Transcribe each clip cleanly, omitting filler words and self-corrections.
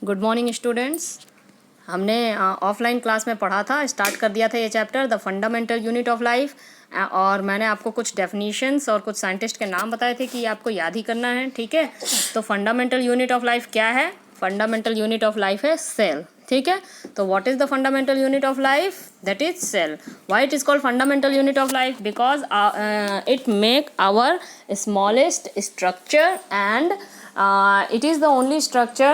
Good morning students. हमने offline class में पढ़ा था, स्टार्ट कर दिया था ये chapter the fundamental unit of life, और मैंने आपको कुछ डेफिनेशंस और कुछ साइंटिस्ट के नाम बताए थे कि ये आपको याद ही करना है, ठीक है। तो फंडामेंटल यूनिट ऑफ लाइफ क्या है? फंडामेंटल यूनिट ऑफ लाइफ है सेल, ठीक है। तो what is the fundamental unit of life? That is cell. Why it is called fundamental unit of life? Because it make our smallest structure and it is the only structure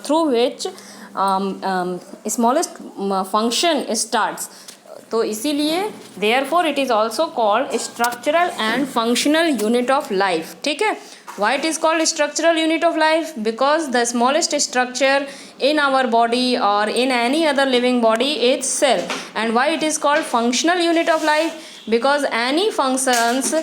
through which smallest function starts. तो इसीलिए therefore it is also called structural and functional unit of life, ठीक है। Why it is called structural unit of life? Because the smallest structure in our body or in any other living body is cell. And why it is called functional unit of life? Because any functions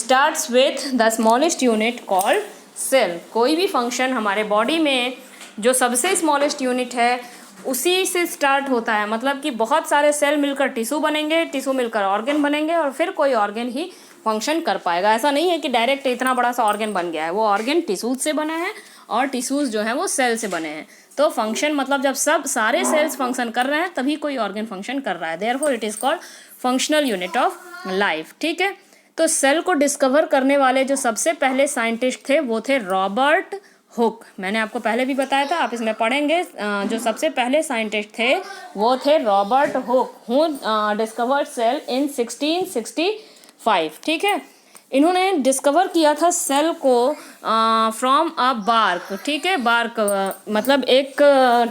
starts with the smallest unit called cell. कोई भी function हमारे body में जो सबसे smallest unit है उसी से start होता है। मतलब कि बहुत सारे सेल मिलकर टिश्यू बनेंगे, टिश्यू मिलकर ऑर्गन बनेंगे और फिर कोई ऑर्गन ही फंक्शन कर पाएगा। ऐसा नहीं है कि डायरेक्ट इतना बड़ा सा ऑर्गन बन गया है, वो ऑर्गन टिश्यूज से बना है और टिश्यूज जो है वो सेल से बने हैं। तो फंक्शन मतलब जब सब सारे सेल्स फंक्शन कर रहे हैं तभी कोई ऑर्गन फंक्शन कर रहा है। Therefore it is called functional unit of life, ठीक है। तो सेल को डिस्कवर करने वाले जो सबसे पहले साइंटिस्ट थे वो थे रॉबर्ट हुक। मैंने आपको पहले भी बताया था, आप इसमें पढ़ेंगे। जो सबसे पहले साइंटिस्ट थे वो थे Robert Hooke, who discovered cell in 1665, ठीक है। इन्होंने डिस्कवर किया था सेल को फ्रॉम अ बार्क, ठीक है। बार्क मतलब एक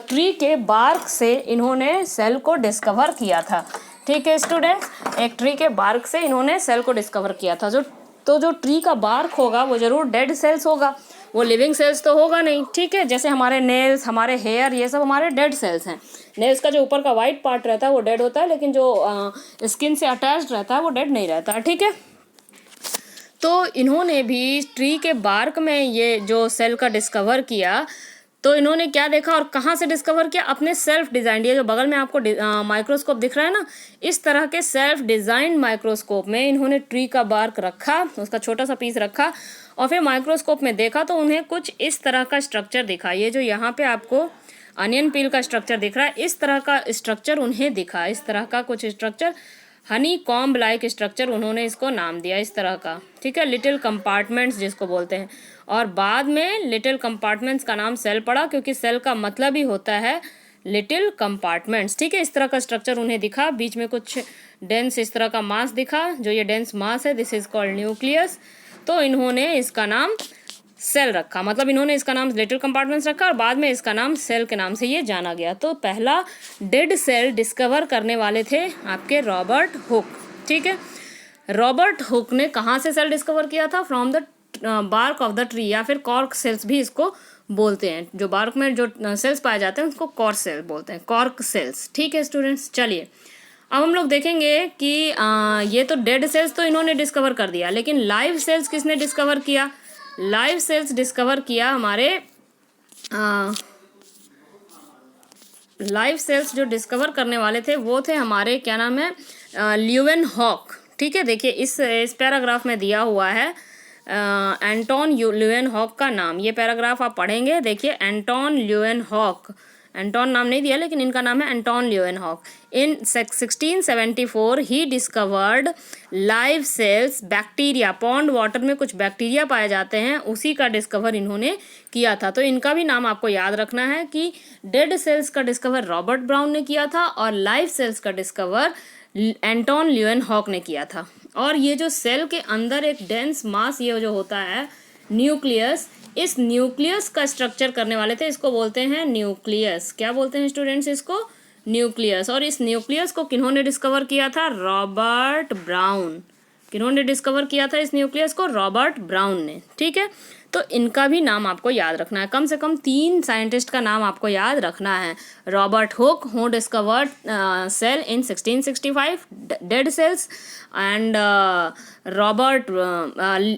ट्री के बार्क से इन्होंने सेल को डिस्कवर किया था, ठीक है स्टूडेंट्स। एक ट्री के बार्क से इन्होंने सेल को डिस्कवर किया था। जो ट्री का बार्क होगा वो जरूर डेड सेल्स होगा, वो लिविंग सेल्स तो होगा नहीं, ठीक है। जैसे हमारे नेल्स, हमारे हेयर, ये सब हमारे डेड सेल्स हैं। नेल्स का जो ऊपर का वाइट पार्ट रहता है वो डेड होता है, लेकिन जो स्किन से अटैच्ड रहता है वो डेड नहीं रहता है, ठीक है। तो इन्होंने भी ट्री के बार्क में ये जो सेल का डिस्कवर किया, तो इन्होंने क्या देखा और कहाँ से डिस्कवर किया? अपने सेल्फ डिज़ाइंड, ये जो बगल में आपको माइक्रोस्कोप दिख रहा है ना, इस तरह के सेल्फ डिज़ाइंड माइक्रोस्कोप में इन्होंने ट्री का बार्क रखा, उसका छोटा सा पीस रखा और फिर माइक्रोस्कोप में देखा तो उन्हें कुछ इस तरह का स्ट्रक्चर दिखा। ये जो यहाँ पे आपको अनियन पील का स्ट्रक्चर दिख रहा है, इस तरह का स्ट्रक्चर उन्हें दिखा। इस तरह का कुछ structure, Honey comb like structure, उन्होंने इसको नाम दिया इस तरह का, ठीक है। लिटिल कंपार्टमेंट्स जिसको बोलते हैं, और बाद में लिटिल कंपार्टमेंट्स का नाम सेल पड़ा, क्योंकि सेल का मतलब ही होता है लिटिल कंपार्टमेंट्स, ठीक है। इस तरह का स्ट्रक्चर उन्हें दिखा, बीच में कुछ डेंस इस तरह का मास दिखा, जो ये डेंस मास है दिस इज कॉल्ड न्यूक्लियस। तो इन्होंने इसका नाम सेल रखा, मतलब इन्होंने इसका नाम लिटिल कंपार्टमेंट्स रखा और बाद में इसका नाम सेल के नाम से ये जाना गया। तो पहला डेड सेल डिस्कवर करने वाले थे आपके रॉबर्ट हुक, ठीक है। रॉबर्ट हुक ने कहाँ से सेल डिस्कवर किया था? From the bark of the tree, या फिर कॉर्क सेल्स भी इसको बोलते हैं। जो बार्क में जो सेल्स पाए जाते हैं उसको कॉर्क सेल बोलते हैं, कॉर्क सेल्स, ठीक है स्टूडेंट्स। चलिए अब हम लोग देखेंगे कि ये तो डेड सेल्स तो इन्होंने डिस्कवर कर दिया, लेकिन लाइव सेल्स किसने डिस्कवर किया? लाइव सेल्स डिस्कवर किया हमारे लाइव सेल्स जो डिस्कवर करने वाले थे वो थे हमारे, क्या नाम है, ल्यूवेनहॉक, ठीक है। देखिए इस पैराग्राफ में दिया हुआ है एंटोन ल्यूवेनहॉक का नाम। ये पैराग्राफ आप पढ़ेंगे, देखिए एंटोन ल्यूवेनहॉक, एंटोन नाम नहीं दिया लेकिन इनका नाम है एंटोन ल्यूवेनहॉक। इन 1674 ही discovered live cells bacteria, pond water में कुछ बैक्टीरिया पाए जाते हैं, उसी का डिस्कवर इन्होंने किया था। तो इनका भी नाम आपको याद रखना है कि डेड सेल्स का डिस्कवर रॉबर्ट ब्राउन ने किया था और लाइव सेल्स का डिस्कवर एंटोन ल्यूवेनहॉक ने किया था। और ये जो सेल के अंदर एक डेंस मास ये जो होता है न्यूक्लियस, इस न्यूक्लियस का स्ट्रक्चर करने वाले थे, इसको बोलते हैं न्यूक्लियस। क्या बोलते हैं स्टूडेंट्स? इसको न्यूक्लियस। और इस न्यूक्लियस को किन्होंने डिस्कवर किया था? Robert brown. किन्होंने डिस्कवर किया था इस न्यूक्लियस को? रॉबर्ट ब्राउन ने, ठीक है। तो इनका भी नाम आपको याद रखना है, कम से कम 3 साइंटिस्ट का नाम आपको याद रखना है। Robert Hooke who discovered cell in 1665 dead cells, and Robert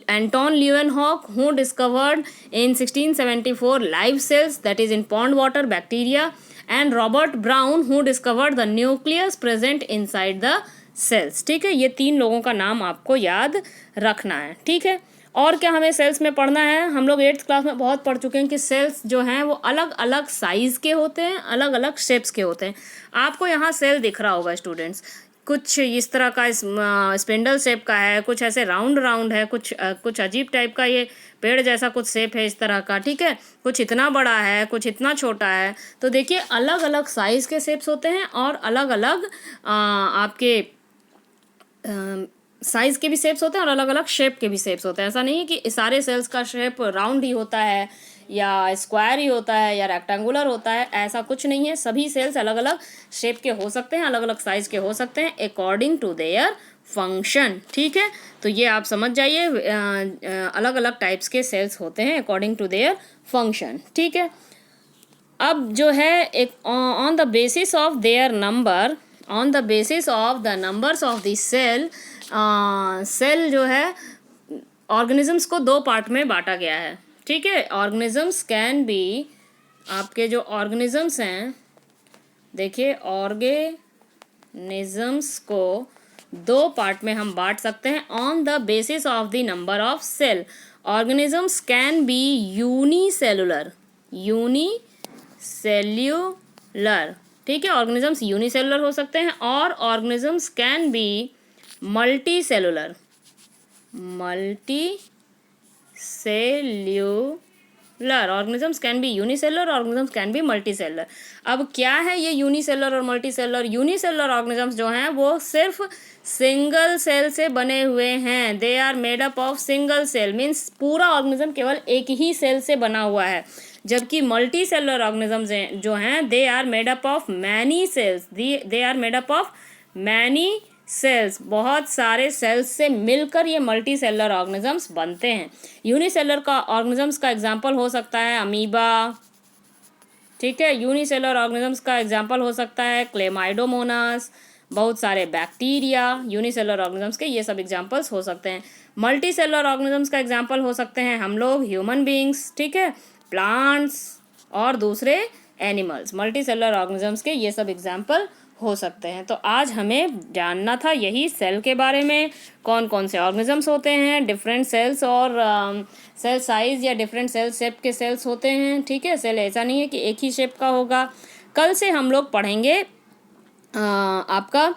Anton Leeuwenhoek who discovered in 1674 live cells that is in pond water bacteria, and Robert Brown who discovered the nucleus present inside the cells, ठीक है। ये 3 लोगों का नाम आपको याद रखना है, ठीक है। और क्या हमें सेल्स में पढ़ना है, हम लोग 8th क्लास में बहुत पढ़ चुके हैं कि सेल्स जो हैं वो अलग अलग साइज़ के होते हैं, अलग अलग शेप्स के होते हैं। आपको यहाँ सेल दिख रहा होगा स्टूडेंट्स, कुछ इस तरह का स्पिंडल शेप का है, कुछ ऐसे राउंड राउंड है, कुछ अजीब टाइप का ये पेड़ जैसा कुछ शेप है इस तरह का, ठीक है। कुछ इतना बड़ा है, कुछ इतना छोटा है। तो देखिए अलग अलग साइज़ के शेप्स होते हैं और अलग अलग आपके साइज़ के भी शेप्स होते हैं और अलग अलग शेप के भी शेप्स होते हैं। ऐसा नहीं है कि सारे सेल्स का शेप राउंड ही होता है या स्क्वायर ही होता है या रेक्टेंगुलर होता है, ऐसा कुछ नहीं है। सभी सेल्स अलग अलग शेप के हो सकते हैं, अलग अलग साइज़ के हो सकते हैं अकॉर्डिंग टू देयर फंक्शन, ठीक है। तो ये आप समझ जाइए, अलग अलग टाइप्स के सेल्स होते हैं अकॉर्डिंग टू देयर फंक्शन, ठीक है। अब जो है एक on the basis of their number, on the basis of the numbers of the cell, cell जो है ऑर्गेनिजम्स को 2 पार्ट में बांटा गया है, ठीक है। ऑर्गेनिजम्स कैन बी, आपके जो ऑर्गेनिजम्स हैं, देखिए ऑर्गेनिजम्स को 2 पार्ट में हम बांट सकते हैं on the basis of the number of cell. Organisms can be unicellular, unicellular, ठीक है। ऑर्गेनिजम्स यूनिसेलुलर हो सकते हैं और organisms can be multicellular, multicellular. Organisms can be unicellular, organisms can be multicellular. अब क्या है ये यूनिसेलुलर और मल्टी सेलुलर? यूनिसेलुलर ऑर्गेनिजम्स जो हैं वो सिर्फ सिंगल सेल से बने हुए हैं, they are made up of single cell, means पूरा ऑर्गेनिज्म केवल एक ही सेल से बना हुआ है। जबकि मल्टी सेलुलर ऑर्गेनिजम्स जो हैं they are made up of many cells, they are made up of many cells, बहुत सारे सेल्स से मिलकर ये मल्टी सेलुलर ऑर्गेनिजम्स बनते हैं। यूनिसेलुलर का ऑर्गेनिजम्स का एग्जांपल हो सकता है अमीबा, ठीक है। यूनिसेलुलर ऑर्गेनिजम्स का एग्जांपल हो सकता है क्लेमाइडोमोनास, बहुत सारे बैक्टीरिया यूनिसेलुलर ऑर्गेनिजम्स के, ये सब एग्जांपल्स हो सकते हैं। मल्टी सेलुलर ऑर्गेनिजम्स का एग्जांपल हो सकते हैं हम लोग ह्यूमन बीइंग्स, ठीक है, प्लांट्स और दूसरे एनिमल्स। मल्टी सेलुलर ऑर्गेनिजम्स के ये सब एग्जांपल हो सकते हैं। तो आज हमें जानना था यही सेल के बारे में, कौन कौन से ऑर्गेनिजम्स होते हैं, डिफरेंट सेल्स और सेल साइज या डिफरेंट सेल शेप के सेल्स होते हैं, ठीक है। सेल ऐसा नहीं है कि एक ही शेप का होगा। कल से हम लोग पढ़ेंगे आपका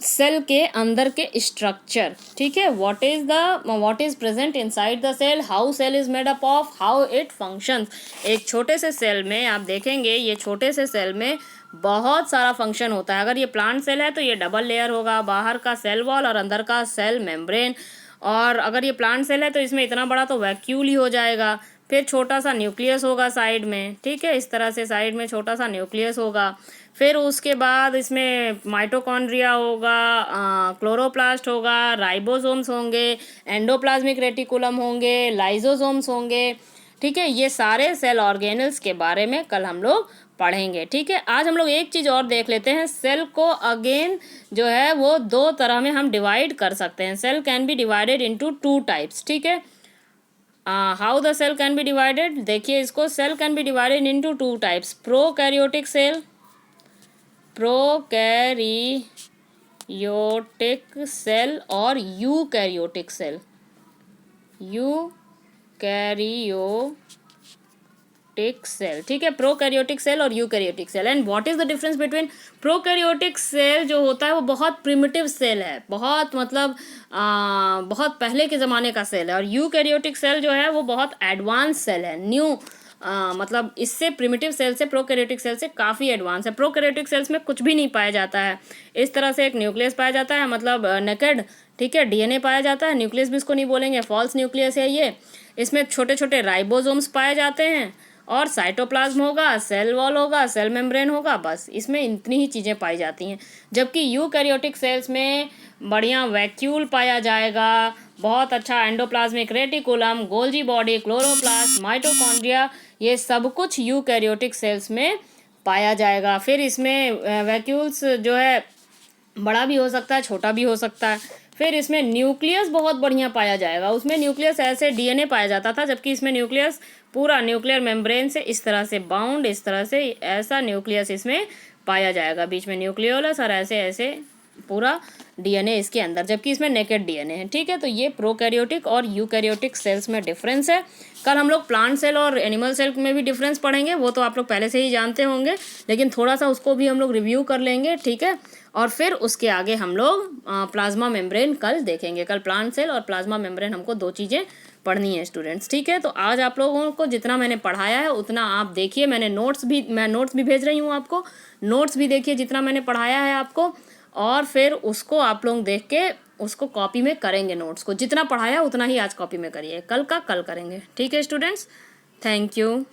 सेल के अंदर के स्ट्रक्चर, ठीक है। What is present inside the cell, how cell is made up of, how it functions. एक छोटे से सेल में आप देखेंगे, ये छोटे से सेल में बहुत सारा फंक्शन होता है। अगर ये प्लांट सेल है तो ये डबल लेयर होगा, बाहर का सेल वॉल और अंदर का सेल मेम्ब्रेन। और अगर ये प्लांट सेल है तो इसमें इतना बड़ा तो वैक्यूल ही हो जाएगा। फिर छोटा सा न्यूक्लियस होगा साइड में, ठीक है, इस तरह से साइड में छोटा सा न्यूक्लियस होगा। फिर उसके बाद इसमें माइटोकॉन्ड्रिया होगा, क्लोरोप्लास्ट होगा, राइबोसोम्स होंगे, एंडोप्लाज्मिक रेटिकुलम होंगे, लाइजोसोम्स होंगे, ठीक है। ये सारे सेल ऑर्गेनल्स के बारे में कल हम लोग पढ़ेंगे, ठीक है। आज हम लोग एक चीज़ और देख लेते हैं, सेल को अगेन जो है वो 2 तरह में हम डिवाइड कर सकते हैं। Cell can be divided into 2 types, ठीक है। How the cell can be divided, देखिए इसको, cell can be divided into 2 types, prokaryotic cell, prokaryotic cell और यूकैरियोटिक सेल, यूकैरियोटिक सेल, ठीक है। प्रोकैरियोटिक सेल और eukaryotic cell. And what is the difference between, prokaryotic cell जो होता है वो बहुत प्रिमिटिव सेल है, बहुत मतलब बहुत पहले के ज़माने का सेल है। और यूकैरियोटिक सेल जो है वो बहुत एडवांस सेल है, न्यू मतलब इससे प्रिमिटिव सेल से, प्रोकैरियोटिक सेल से काफ़ी एडवांस है। प्रोकैरियोटिक सेल्स में कुछ भी नहीं पाया जाता है, इस तरह से एक न्यूक्लियस पाया जाता है, मतलब नेकेड, ठीक है, डीएनए पाया जाता है, न्यूक्लियस भी इसको नहीं बोलेंगे, फॉल्स न्यूक्लियस है ये। इसमें छोटे छोटे राइबोसोम्स पाए जाते हैं और साइटोप्लाज्म होगा, सेल वॉल होगा, सेल मेम्ब्रेन होगा, बस इसमें इतनी ही चीज़ें पाई जाती हैं। जबकि यूकैरियोटिक सेल्स में बढ़िया वैक्यूल पाया जाएगा, बहुत अच्छा endoplasmic reticulum, Golgi body, chloroplast, mitochondria, ये सब कुछ यूकैरियोटिक सेल्स में पाया जाएगा। फिर इसमें वैक्यूल्स जो है बड़ा भी हो सकता है, छोटा भी हो सकता है। फिर इसमें न्यूक्लियस बहुत बढ़िया पाया जाएगा, उसमें न्यूक्लियस ऐसे डीएनए पाया जाता था, जबकि इसमें न्यूक्लियस पूरा न्यूक्लियर मेम्ब्रेन से इस तरह से बाउंड, इस तरह से ऐसा न्यूक्लियस इसमें पाया जाएगा, बीच में न्यूक्लियोलस और ऐसे ऐसे पूरा डीएनए इसके अंदर, जबकि इसमें नेकेड डीएनए है, ठीक है। तो ये प्रोकैरियोटिक और यूकैरियोटिक सेल्स में डिफरेंस है। कल हम लोग प्लांट सेल और एनिमल सेल में भी डिफरेंस पढ़ेंगे, वो तो आप लोग पहले से ही जानते होंगे, लेकिन थोड़ा सा उसको भी हम लोग रिव्यू कर लेंगे, ठीक है। और फिर उसके आगे हम लोग प्लाज्मा मेम्ब्रेन कल देखेंगे। कल प्लांट सेल और प्लाज्मा मेम्ब्रेन हमको 2 चीज़ें पढ़नी है स्टूडेंट्स, ठीक है। तो आज आप लोगों को जितना मैंने पढ़ाया है उतना आप देखिए। मैं नोट्स भी भेज रही हूँ आपको, नोट्स भी देखिए जितना मैंने पढ़ाया है आपको, और फिर उसको आप लोग देख के उसको कॉपी में करेंगे। नोट्स को जितना पढ़ाया उतना ही आज कॉपी में करिए, कल का कल करेंगे, ठीक है स्टूडेंट्स। Thank you.